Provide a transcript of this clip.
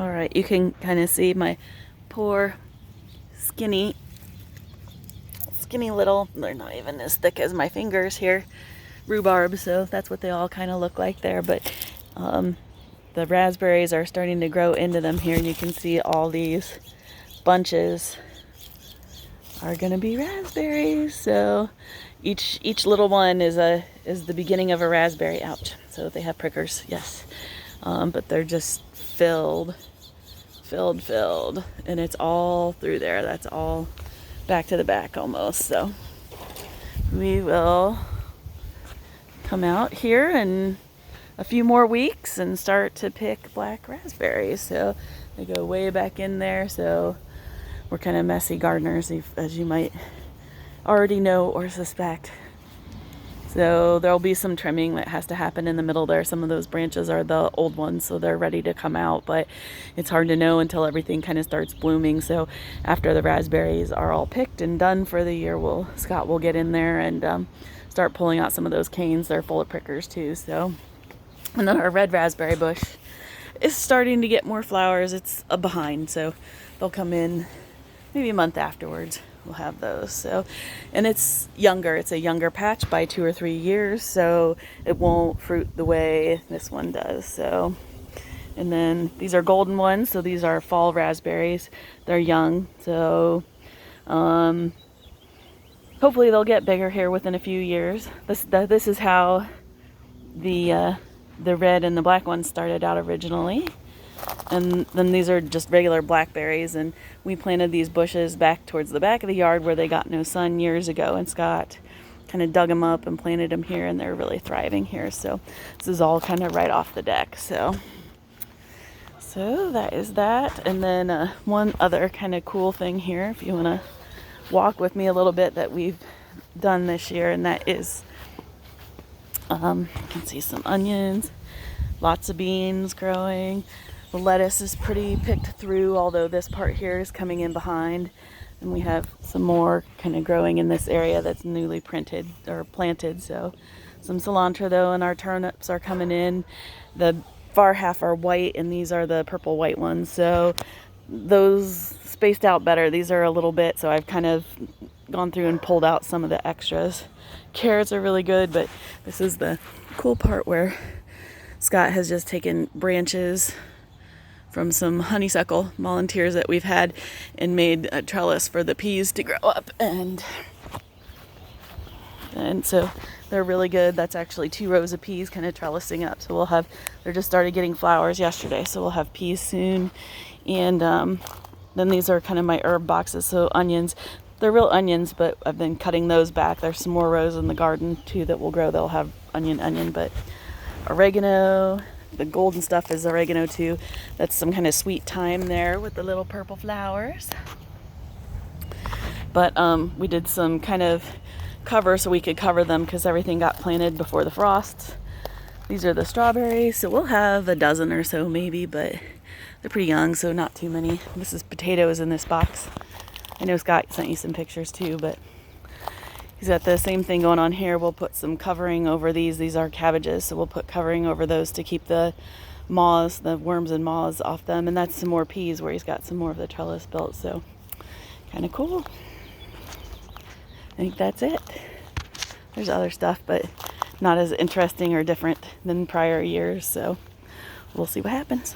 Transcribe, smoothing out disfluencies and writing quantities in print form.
All right, you can kind of see my poor skinny little, they're not even as thick as my fingers here, rhubarb, so that's what they all kind of look like there. But the raspberries are starting to grow into them here, and you can see all these bunches are gonna be raspberries. So each little one is the beginning of a raspberry. Ouch! So they have prickers, yes, but they're just filled, and it's all through there. That's all back to the back almost. So we will come out here in a few more weeks and start to pick black raspberries. So they go way back in there. So we're kind of messy gardeners, as you might already know or suspect. So there'll be some trimming that has to happen in the middle there. Some of those branches are the old ones, so they're ready to come out, but it's hard to know until everything kind of starts blooming. So after the raspberries are all picked and done for the year, Scott will get in there and start pulling out some of those canes. They're full of prickers too. So, and then our red raspberry bush is starting to get more flowers. It's behind, so they'll come in maybe a month afterwards. We'll have those. So, and it's younger. It's a younger patch by 2 or 3 years, so it won't fruit the way this one does. So, and then these are golden ones. So these are fall raspberries. They're young. So, hopefully they'll get bigger here within a few years. This is how the red and the black ones started out originally. And then these are just regular blackberries, and we planted these bushes back towards the back of the yard where they got no sun years ago, and Scott kind of dug them up and planted them here, and they're really thriving here. So this is all kind of right off the deck. So that is that. And then one other kind of cool thing here, if you want to walk with me a little bit, that we've done this year, and that is you can see some onions, lots of beans growing. The lettuce is pretty picked through, although this part here is coming in behind. And we have some more kind of growing in this area that's newly planted. So some cilantro though, and our turnips are coming in. The far half are white, and these are the purple white ones. So those spaced out better. These are a little bit, so I've kind of gone through and pulled out some of the extras. Carrots are really good, but this is the cool part where Scott has just taken branches from some honeysuckle volunteers that we've had and made a trellis for the peas to grow up, and so they're really good. That's actually 2 rows of peas kind of trellising up. So they're just started getting flowers yesterday, so we'll have peas soon. And then these are kind of my herb boxes. So onions, they're real onions, but I've been cutting those back. There's some more rows in the garden too that will grow. They'll have onion, but oregano. The golden stuff is oregano too. That's some kind of sweet thyme there with the little purple flowers. But we did some kind of cover so we could cover them because everything got planted before the frost. These are the strawberries, so we'll have a dozen or so maybe, but they're pretty young, so not too many. This is potatoes in this box. I know Scott sent you some pictures too, but he's got the same thing going on here. We'll put some covering over these. These are cabbages, so we'll put covering over those to keep the moths, the worms and moths off them. And that's some more peas where he's got some more of the trellis built, so kind of cool. I think that's it. There's other stuff, but not as interesting or different than prior years, so we'll see what happens.